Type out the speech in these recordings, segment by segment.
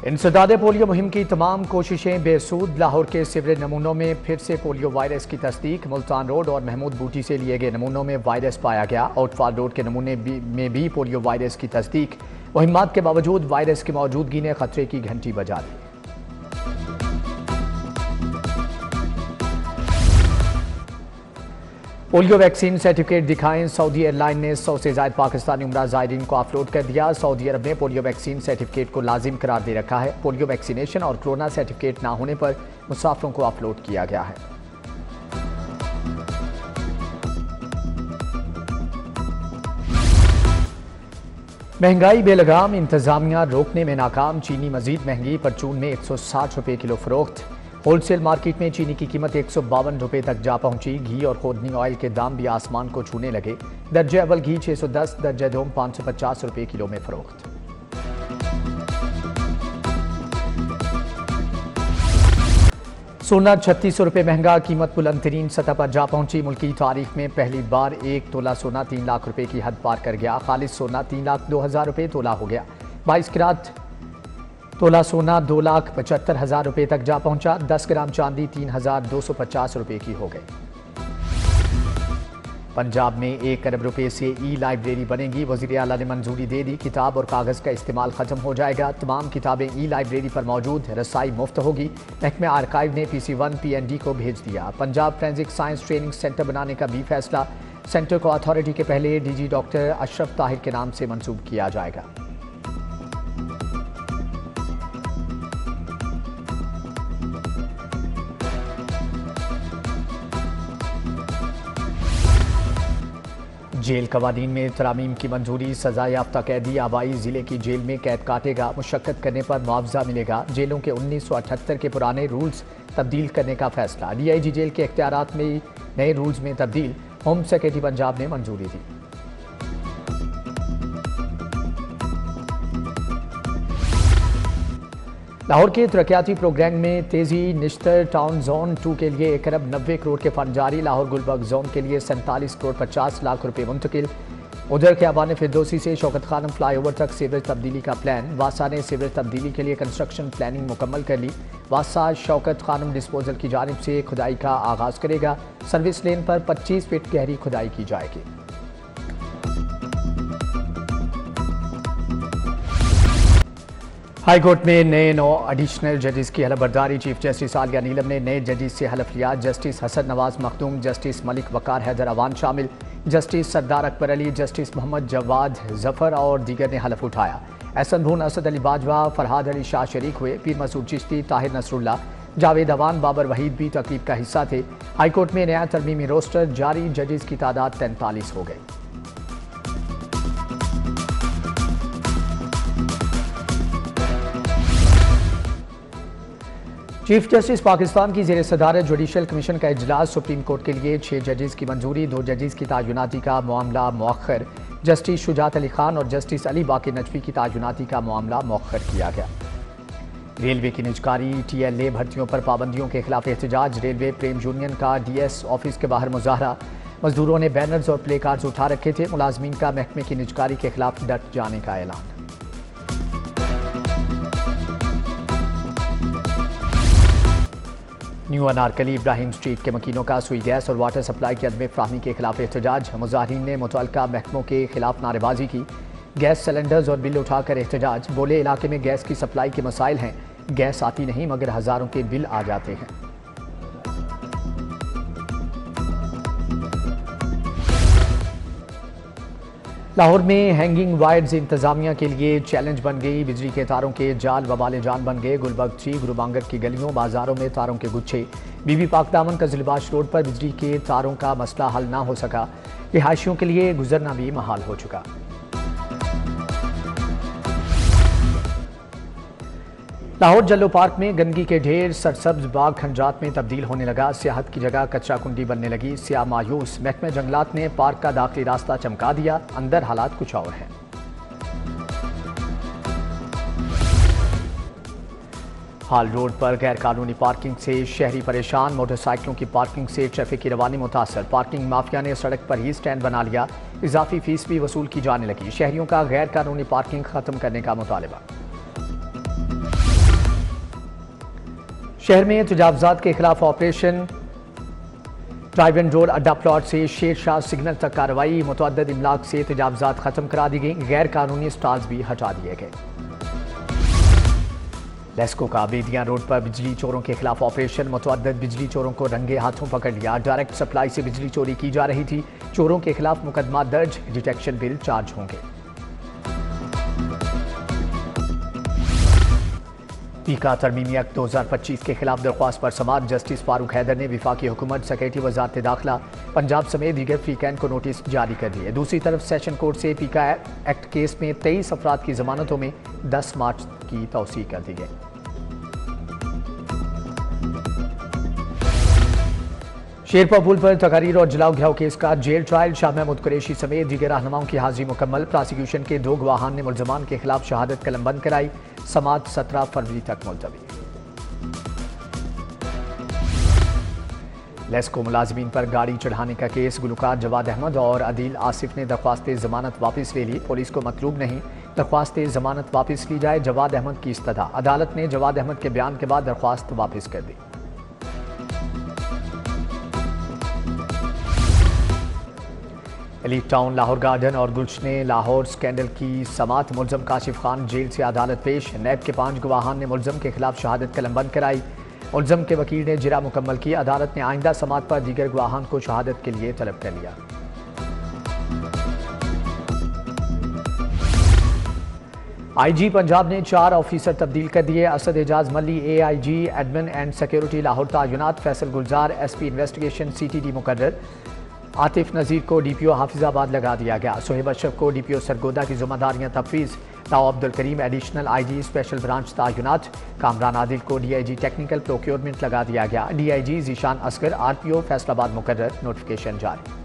इंसदाद polio मुहिम की तमाम कोशिशें बेसूद। लाहौर के सीवरेज नमूनों में फिर से पोलियो वायरस की तस्दीक। मुल्तान रोड और महमूद बूटी से लिए गए नमूनों में वायरस पाया गया। आउटफॉल रोड के नमूने में भी पोलियो वायरस की तस्दीक। मुहिम्मात के बावजूद वायरस की मौजूदगी ने खतरे की घंटी बजा दी। पोलियो वैक्सीन सर्टिफिकेट दिखाएं। सऊदी एयरलाइन ने 100 से ज्यादा पाकिस्तानी उम्रा ज़ायरीन को ऑफलोड कर दिया। सऊदी अरब ने पोलियो वैक्सीन सर्टिफिकेट को लाजिम करार दे रखा है। पोलियो वैक्सीनेशन और कोरोना सर्टिफिकेट ना होने पर मुसाफिरों को ऑफलोड किया गया है। महंगाई बेलगाम, इंतजामिया रोकने में नाकाम। चीनी मजीद महंगी। परचून में 160 रुपये किलो फरोख्त। होलसेल मार्केट में चीनी की कीमत 152 रुपये तक जा पहुंची। घी और खोदनी ऑयल के दाम भी आसमान को छूने लगे। दर्जे अव्वल घी 610, दर्जे दोम 550 रुपये किलो में फरोख्त। सोना 3600 रुपये महंगा। कीमत बुलंदतरीन सतह पर जा पहुंची। मुल्की तारीख में पहली बार 1 तोला सोना 3 लाख रुपये की हद पार कर गया। खालिस सोना 3,02,000 रुपये तोला हो गया। 22 कैरेट तोला सोना 2,75,000 रुपये तक जा पहुंचा। 10 ग्राम चांदी 3,250 रुपये की हो गई। पंजाब में 1 अरब रुपये से ई लाइब्रेरी बनेगी। वज़ीर आला ने मंजूरी दे दी। किताब और कागज़ का इस्तेमाल खत्म हो जाएगा। तमाम किताबें ई लाइब्रेरी पर मौजूद। रसाई मुफ्त होगी। महकमे आर्काइव ने PC1 PND को भेज दिया। Punjab forensic science training centre बनाने का भी फैसला। सेंटर को अथॉरिटी के पहले DG डॉक्टर अशरफ ताहिर के नाम से मंसूब किया जाएगा। जेल कवानीन में तरामीम की मंजूरी। सजा याफ्ता कैदी आबाई जिले की जेल में कैद काटेगा। मुशक्कत करने पर मुआवजा मिलेगा। जेलों के 1978 के पुराने रूल्स तब्दील करने का फैसला। DIG जेल के इख्तियारात में नए रूल्स में तब्दील। होम सेक्रेटरी पंजाब ने मंजूरी दी। लाहौर के तरक्याती प्रोग्राम में तेजी। निश्तर टाउन जोन 2 के लिए 1 अरब 90 करोड़ के फंड जारी। लाहौर गुलबर्ग जोन के लिए 47 करोड़ 50 लाख रुपए मुंतकिल। उधर ख़ियाबान फिरदौसी से शौकत खानम फ्लाईओवर तक सीवरेज तब्दीली का प्लान। वासा ने सीवरेज तब्दीली के लिए कंस्ट्रक्शन प्लानिंग मुकम्मल कर ली। वासा शौकत खानम डिस्पोजल की जानिब से खुदाई का आगाज़ करेगा। सर्विस लेन पर 25 फीट गहरी खुदाई की जाएगी। हाई कोर्ट में नए 9 एडिशनल जजेस की हलफबरदारी। चीफ जस्टिस आलिया नीलम ने नए जजेस से हलफ लिया। जस्टिस हसन नवाज मखदूम, जस्टिस मलिक वकार हैदर अवान शामिल। जस्टिस सरदार अकबर अली, जस्टिस मोहम्मद जवाद जफर और दीगर ने हलफ उठाया। एहसन भून, असद अली बाजवा, फरहाद अली शाह शरीक हुए। पीर मसूद चिश्ती, ताहिर नसरुल्ला, जावेद अवान, बाबर वहीद भी तकरीब का हिस्सा थे। हाईकोर्ट में नया तरमीमी रोस्टर जारी। जजेस की तादाद 43 हो गई। चीफ जस्टिस पाकिस्तान की ज़ेर सदारत जुडिशल कमीशन का इजलास। सुप्रीम कोर्ट के लिए 6 जजेस की मंजूरी। 2 जजेस की तायुनाती का मामला मौखर। जस्टिस शुजात अली खान और जस्टिस अली बाकी नजफी की तायुनाती का मामला मौखर किया गया। रेलवे की निजकारी। TLA भर्तियों पर पाबंदियों के खिलाफ एहतजाज। रेलवे प्रेम यूनियन का DS ऑफिस के बाहर मुजाहरा। मजदूरों ने बैनर्स और प्ले कार्ड्स उठा रखे थे। मुलाजमीन का महकमे की निजकारी के खिलाफ डट जाने का ऐलान। न्यू अनारकली इब्राहिम स्ट्रीट के मकीनों का सुई गैस और वाटर सप्लाई की अदम फ्राहमी के खिलाफ एहतजाज। मुजाहिरीन ने मुतल्लिका महकमों के खिलाफ नारेबाजी की। गैस सिलेंडर्स और बिल उठाकर एहतजाज। बोले इलाके में गैस की सप्लाई के मसाइल हैं। गैस आती नहीं मगर हज़ारों के बिल आ जाते हैं। लाहौर में हैंगिंग वायर्स इंतजामिया के लिए चैलेंज बन गई। बिजली के तारों के जाल वबाले जान बन गए। गुलबर्ग 3 गुरुबांगर की गलियों बाजारों में तारों के गुच्छे। बीबी पाक दामन का जिलबाश रोड पर बिजली के तारों का मसला हल ना हो सका। रिहायशियों के लिए गुजरना भी महाल हो चुका। लाहौर जल्लो पार्क में गंदगी के ढेर। सरसब्ज बाग खंजात में तब्दील होने लगा। सियाहत की जगह कचरा कुंडी बनने लगी। सियाह मायूस। महकमे जंगलात ने पार्क का दाखिली रास्ता चमका दिया। अंदर हालात कुछ और हैं। हाल रोड पर गैर कानूनी पार्किंग से शहरी परेशान। मोटरसाइकिलों की पार्किंग से ट्रैफिक की रवानी मुतासर। पार्किंग माफिया ने सड़क पर ही स्टैंड बना लिया। इजाफी फीस भी वसूल की जाने लगी। शहरियों का गैर कानूनी पार्किंग खत्म करने का मुतालबा। शहर में तजावजात के खिलाफ ऑपरेशन ड्राइव एंड रोड अड्डा प्लॉट से शेर शाह सिग्नल तक कार्रवाई। मुतअद्दिद इमलाक से तजावजात खत्म करा दी गई। गैर कानूनी स्टॉल्स भी हटा दिए गए। लेस्को का बेदियां रोड पर बिजली चोरों के खिलाफ ऑपरेशन। मुतअद्दिद बिजली चोरों को रंगे हाथों पकड़ लिया। डायरेक्ट सप्लाई से बिजली चोरी की जा रही थी। चोरों के खिलाफ मुकदमा दर्ज, डिटेक्शन बिल चार्ज होंगे। पीका तरमीमी एक्ट 2025 के खिलाफ दरख्वास्त पर समाअत। जस्टिस फारूक हैदर ने वफाकी हुकूमत, सेक्रेटरी वजारत दाखिला, पंजाब समेत दीगर फ्रीकैन को नोटिस जारी कर दिए। दूसरी तरफ सेशन कोर्ट से पीका एक्ट केस में 23 अफराद की जमानतों में 10 मार्च की तौसीक कर दी गई। शेरपा पुल पर तकारीर और जलाओ घिराव केस का जेल ट्रायल। शाह महमूद कुरैशी समेत दीगर रहनुमाओं की हाजिरी मुकम्मल। प्रोसिक्यूशन के 2 गवाहान ने मुल्जमान के खिलाफ शहादत कलम बंद कराई। समाअत 17 फरवरी तक मुलतवी। लेस्को मुलाजिमीन पर गाड़ी चढ़ाने का केस। गुलकार जवाद अहमद और अदील आसिफ ने दरख्वास्त जमानत वापस ले ली। पुलिस को मतलूब नहीं, दरख्वास्त जमानत वापस ली जाए। जवाद अहमद की इस्तदा। अदालत ने जवाद अहमद के बयान के बाद दरख्वास्त वापस कर दी। एलीट टाउन लाहौर गार्डन और गुलशने लाहौर स्कैंडल की समाअत। मुलजम काशिफ खान जेल से अदालत पेश। नैब के 5 गवाहान ने मुलजम के खिलाफ शहादत कलम बंद कराई। मुलजम के वकील ने जिरा मुकम्मल की। अदालत ने आइंदा समाअत पर दीगर गवाहान को शहादत के लिए तलब कर लिया। IG पंजाब ने 4 ऑफिसर तब्दील कर दिए। Asad Ejaz Malli AIG admin and security Lahore तायुनात। Faisal Gulzar SP investigation CTD मुकर्रर। आतिफ नज़ीर को DPO हाफिजाबाद लगा दिया गया। सोहेब अशरफ को DPO सरगोदा की जिम्मेदारियां तफवीज़। ताओ Abdul Karim additional IG special branch तायुनात। कामरान आदिल को DIG टेक्निकल प्रोक्योरमेंट लगा दिया गया। DIG जीशान असगर RPO फैसलाबाद मुकर्रर। नोटिफिकेशन जारी।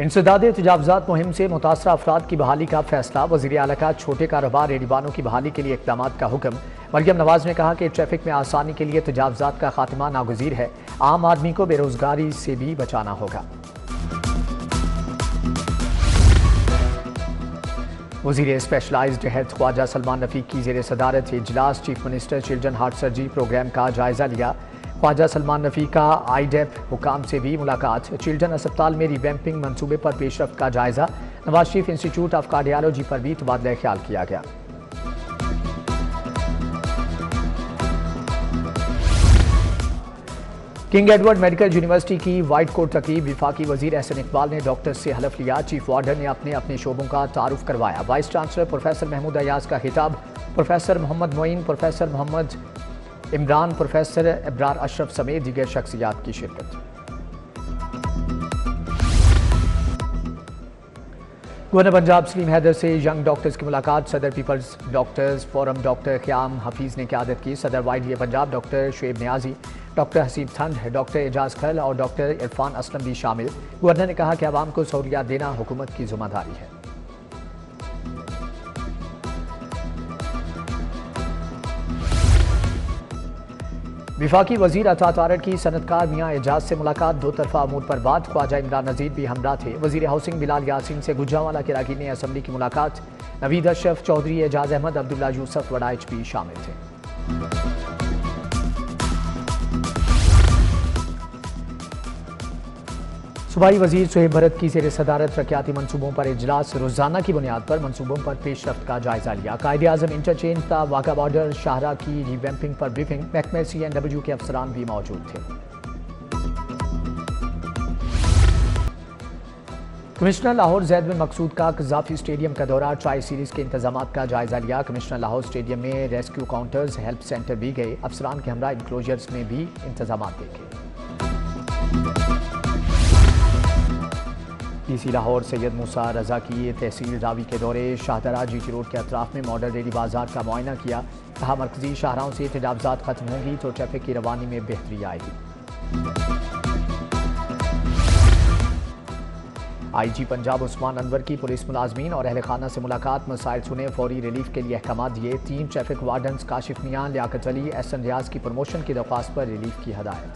इंसदाद तजावजात मुहिम से मुतासरा अफराद की बहाली का फैसला। वज़ीर आला का छोटे कारोबार रेडीबानों की बहाली के लिए इक़दाम का हुक्म। मरियम नवाज ने कहा कि ट्रैफिक में आसानी के लिए तजावजात का खात्मा नागुज़ीर है। आम आदमी को बेरोजगारी से भी बचाना होगा। वज़ीर स्पेशलाइज्ड हेल्थ ख्वाजा सलमान रफीक की ज़ेर सदारत इजलास। Chief minister children heart surgery programme का जायजा लिया। ख्वाजा सलमान रफीक का IDEP हुकाम से भी मुलाकात। चिल्ड्रन अस्पताल में रिवैम्पिंग मंसूबे पर पेशरफ्त का जायजा। Nawaz Sharif institute of cardiology पर भी तबादला ख्याल किया गया। किंग एडवर्ड मेडिकल यूनिवर्सिटी की वाइट कोट तकरीब। वफाकी वजीर एहसन इकबाल ने डॉक्टर से हलफ लिया। चीफ वार्डन ने अपने अपने शोबों का तारुफ करवाया। Vice chancellor professor Mahmood Ayaz का खिताब। Professor Mohammad Moin, professor Mohammad Imran, professor Ibrar Ashraf समेत दीगर शख्सियात की शिरकत। गवर्नर पंजाब सलीम हैदर से यंग डॉक्टर्स की मुलाकात। सदर peoples doctors forum doctor Qayyam Hafeez ने क़यादत की। सदर YDA Punjab doctor Shoaib Niazi, doctor Haseeb Thand, doctor Ejaz खल और डॉक्टर इरफान असलम भी शामिल। गवर्नर ने कहा कि आवाम को सहूलियात देना हुकूमत की जिम्मेदारी है। विफाकी वजीर अता तारड़ की सनतकार मियाँ एजाज से मुलाकात। 2 तरफा अमूर पर बात। ख्वाजा इमरान नज़ीर भी हमरा थे। वजीर हाउसिंग बिलाल यासीन से गुजरांवाला के अरकान असम्बली की मुलाकात। नवीद अशरफ चौधरी, एजाज अहमद, अब्दुल्ला यूसुफ वड़ा HP शामिल थे। सूबाई वजीर सोहेब भरत की ज़ेर सदारत रकियाती मनसूबों पर इजलास। रोजाना की बुनियाद पर मनसूबों पर पेशरफ्त का जायजा लिया। कायदे आज़म इंटरचेंज था। वाघा बॉर्डर शाहरा की रिवैम्पिंग पर ब्रीफिंग। महकमे CNW के अफसरान भी मौजूद थे। कमिश्नर लाहौर जैद बिन मकसूद का कज़ाफ़ी स्टेडियम का दौरा। ट्राई सीरीज़ के इंतजाम का जायजा लिया। कमिश्नर लाहौर स्टेडियम में रेस्क्यू काउंटर्स, हेल्प सेंटर भी गए। अफसरान के हमरा इंक्लोजर्स में भी इंतजाम देखे। DC लाहौर सैयद मूसा रजा की तहसील रावी के दौरे। शाहदरा GT रोड के अतराफ में मॉडल रेडी बाजार का मुआयना किया। कहा मरकजी शाहराहों से तजावजात खत्म होंगी तो ट्रैफिक की रवानी में बेहतरी आएगी। IG पंजाब उस्मान अनवर की पुलिस मुलाजमीन और अहल खाना से मुलाकात। मसाइल सुने, फौरी रिलीफ के लिए अहकाम दिए। 3 ट्रैफिक वार्डन्स काशिफ मियाँ, लियाकत अली, SN रियाज की प्रमोशन की दरख्वास्त पर रिलीफ की हदायत।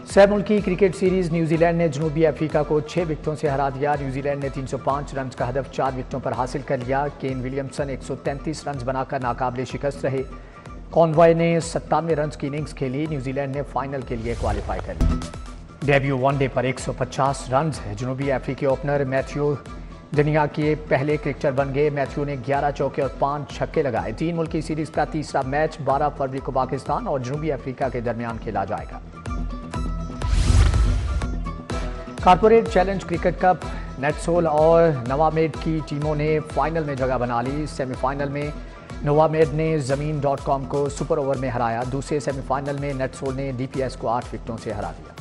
सह मुल्की क्रिकेट सीरीज न्यूजीलैंड ने जनूबी अफ्रीका को 6 विकेटों से हरा दिया। न्यूजीलैंड ने 305 रन का हदफ 4 विकेटों पर हासिल कर लिया। केन विलियमसन 133 रन बनाकर नाकाबिले शिकस्त रहे। कॉनवॉय ने 97 रन की इनिंग्स खेली। न्यूजीलैंड ने फाइनल के लिए क्वालिफाई कर लिया। डेब्यू वनडे पर 150 रन जनूबी अफ्रीकी ओपनर मैथ्यू दुनिया के पहले क्रिकेटर बन गए। मैथ्यू ने 11 चौके और 5 छक्के लगाए। 3 मुल्की सीरीज का तीसरा मैच 12 फरवरी को पाकिस्तान और जनूबी अफ्रीका के दरमियान खेला जाएगा। Corporate challenge cricket cup NetSol और नवामेड की टीमों ने फाइनल में जगह बना ली। सेमीफाइनल में नवामेड ने ज़मीन.com को सुपर ओवर में हराया। दूसरे सेमीफाइनल में नेटसोल ने DPS को 8 विकेटों से हरा दिया।